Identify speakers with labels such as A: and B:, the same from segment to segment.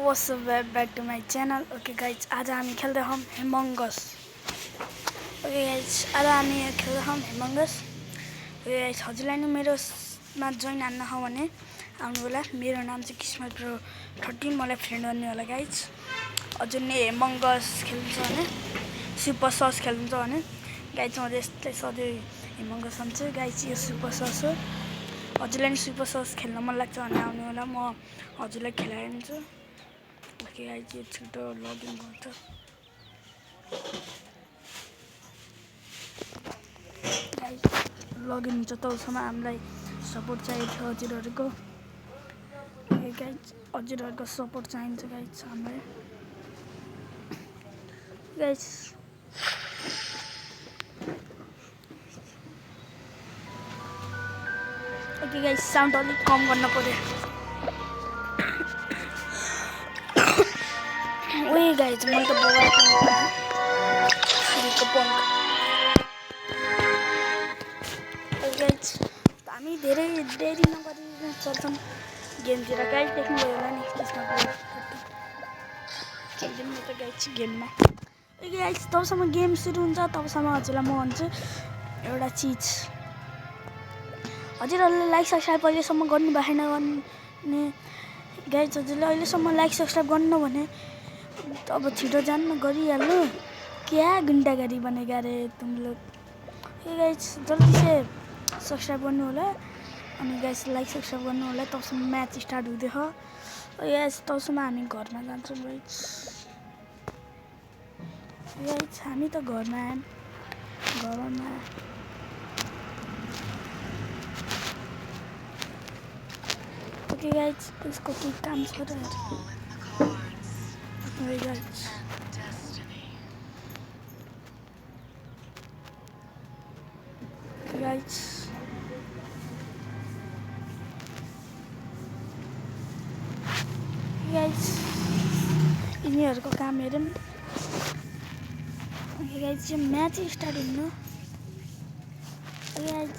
A: What's up, back to my channel. Okay guys, आज हामी खेल्दै हौं Among Us. Okay guys, आज हामी खेल्दै हौं Among Us. Okay guys, हजुरलाई नि मेरोमा जोइन हान्न हो भने आउनु होला. मेरो नाम चाहिँ किस्मत प्रो 13 मलाई फ्रेन्ड गर्नु होला गाइज. हजुरले Among Us खेल्नुहुन्छ भने सुपर सस खेल्नुहुन्छ भने गाइज म यस्तै सधैँ Among Us खेल्छु गाइज. यो सुपर सस हो. हजुरलाई नि सुपर सस खेल्न मन लाग्छ भने आउनु होला. म हजुरलाई खेलाइदिन्छु. Okay guys, ये छिटो लगिन गर्छ. गाइस लगिन हुन्छ तबसम्म हामीलाई सपोर्ट चाहिन्छ हजुरहरुको. ओके गाइस, हजुरहरुको सपोर्ट चाहिन्छ गाइस हामीलाई. गाइस ओके गाइस, साउन्ड अलिक कम गर्न पर्यो. ओए गाइस, मैले त बगाएको पंख. गाइस हामी धेरै देरी नगरी चल्छौं गेमतिर. गाइस देख्नुभयो होला नि त्यसमा खेल्दिनु त गाइस गेममा. ओके गाइस, तबसम्म गेम सुरु हुन्छ तबसम्म हजुरलाई म भन्छु एउटा चीज. हजुरहरुले लाइक सब्स्क्राइब अहिलेसम्म गर्नु भएन भने गाइस हजुरले अहिलेसम्म लाइक सब्स्क्राइब गर्नु भने अब छिटो जान गरिहाल्नु. क्या गुन्डागरी बनेगा रे तुम लोग. ओके गाइस, जल्दी से सब्स्क्राइब गर्नु होला अनि गाइस लाइक सब्स्क्राइब गर्नु होला. तबसम्म म्याच स्टार्ट हुँदै हो. गाइस तबसम्म हामी घरमा जान्छौँ गाइस. गाइस हामी त घरमा आयौँ. घरमा ओके गाइस, त्यसको के काम छ र. ओके गाइस गाइस गाइस यिनीहरुको काम हेरौँ. ओके गाइस, यो म्याच स्टार्ट हुनु. गाइस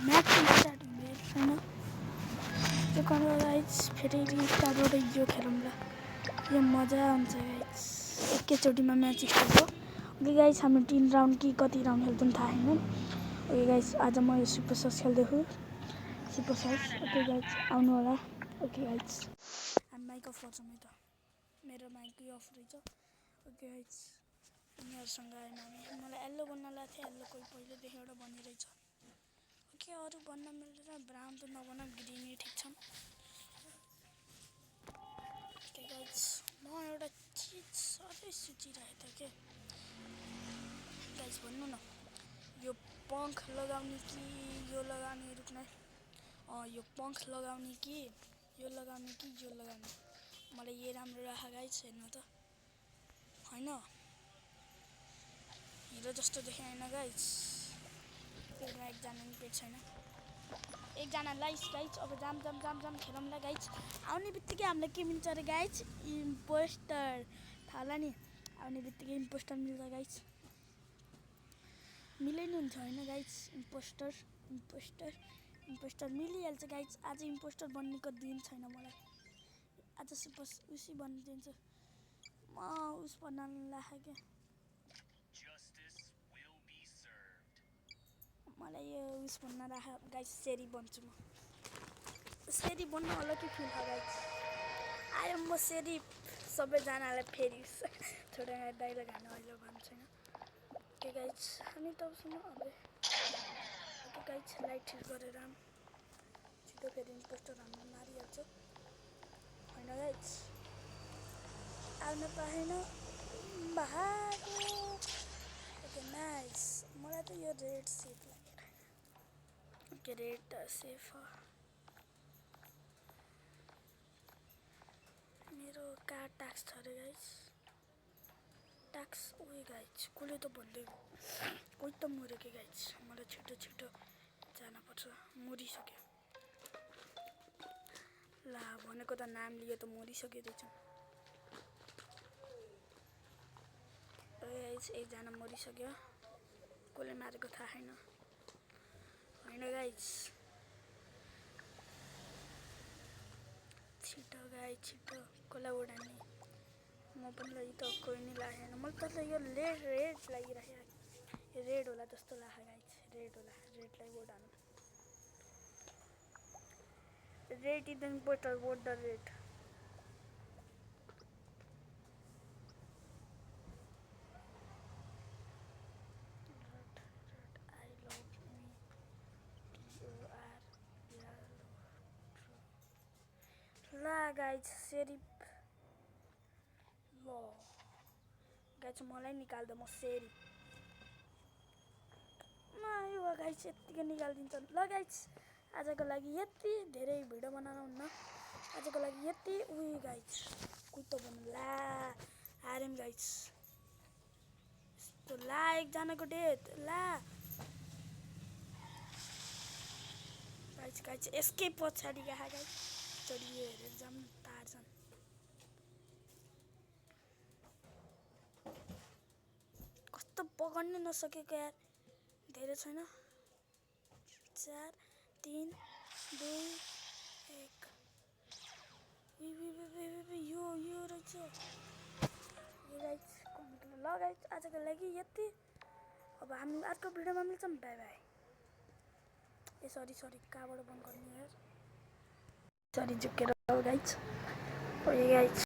A: म्याच स्टार्ट हुँदै छैन. यो गर्न गाइस फेरि स्टार्ट गर्दै यो खेलौँला. यो मजा आउँछ गाइस. एकैचोटीमा म्याच स्टार्ट हो. ओके गाइस, हामी 3 राउन्ड कि कति राउन्ड खेल्छौँ थाहा छैन. ओके गाइस, आज म यो सुपर सस खेल्दै छु. Super sauce. ओके गाइस आउनु होला. ओके गाइस, हामी माइक अफ गर्छौँ है त. मेरो माइक अफ रहेछ. ओके गाइस, यिनीहरुसँग आएन हामी. मलाई येल्लो बन्न लाग्थ्यो. येल्लो कोही पहिलेदेखि एउटा बनिरहेछ. ओके, अरू बन्न मिल्दैन. ब्राउन त नबन, ग्रिनै ठिक छ. ओके गाइस, म एउटा चीज सधैँ सोचिरहेको थिएँ के गाइस भन्नु न, यो पंख लगाउने कि यो लगाउने. रुक्न. यो पंख लगाउने कि यो लगाउने कि यो लगाउने. मलाई यो राम्रो राख गाइस. हेर्नु त हैन, हिरो जस्तो देखे हैन गाइस. पेटमा एकजना नि पेट छैन. एकजना लाइस गाइस. अब जाम खेलौँला गाइस. आउने बित्तिकै हामीलाई के मिल्छ रे गाइस? इम्पोस्टर. थाहा होला नि, आउने बित्तिकै इम्पोस्टर मिल्छ गाइस. मिलेन हुन्छ हैन गाइस. इम्पोस्टर मिलिहाल्छ गाइस. आज इम्पोस्टर बन्नेको दिन छैन मलाई. आज सुपर उसी बनिदिन्छु. म उस बनाउन लाग्यो. मलाई यो उस भन्न राख गाइस. सेरी बन्छु म. सेरी बन्न अलग्गै फिल हो गाइस. आयो म सेरी. सबैजनालाई फेरि छोडा डाइलग हान्न अहिले भन्नु छैन. ओके गाइस, हामी तबसम्म अब ओके गाइस, लाइट ठिक गरेर छिटो फेरि इम्पोस्टर हामी मारिहाल्छ हैन गाइस. आउन पाएन भागो. Okay nice. मलाई त यो रेड सेफ लाग्यो. ओके रेड सेफ हो. मेरो कार्ड टाक्स छ रे गाइस. टाक्स. ओए गाइस, कसले त भन्दै कोही त मर्यो के गाइस. मलाई छिटो जान पर्छ. मरिसक्यो. ला भनेको त नाम लियो त मरिसक्यो रहेछ. गाइस एकजना मरिसक्यो. कसले मारेको थाहा छैन. हैन गाइस. छिटो गाइस छिटो. कसलाई उडाने म पनि ल त कोही नि लागेन मैले त यो रेड लागिरहेको रेड होला जस्तो लाग्यो गाइस रेड होला रेडलाई उडानु red is the better vote the red I love me ला गाइस सेरिफ ल गाइस मलाई निकाल्दा म सेरिफ यो गाइस यतिकै निकालिदिन्छ ल गाइस आजको लागि यति धेरै भिडियो बनाउन हुन्न आजको लागि यति उही गाइस कुतो भन्नु ला हारेम गाइस यस्तो ला एकजनाको डेथ ला गाइस गाइस यसकै पछाडि गए गाइस चढियो हेरेर जाम तार्छन् कस्तो पकड्नै नसकेको यार धेरै छैन 4 3 2 1 यो रहेछ यो गाइस कमेन्ट ल गाइस आजको लागि यति अब हामी अर्को भिडियोमा मिल्छौँ बाइ बाइ ए सरी कहाँबाट बन्द गर्ने यार सरी झुकेर गाइस ओए गाइस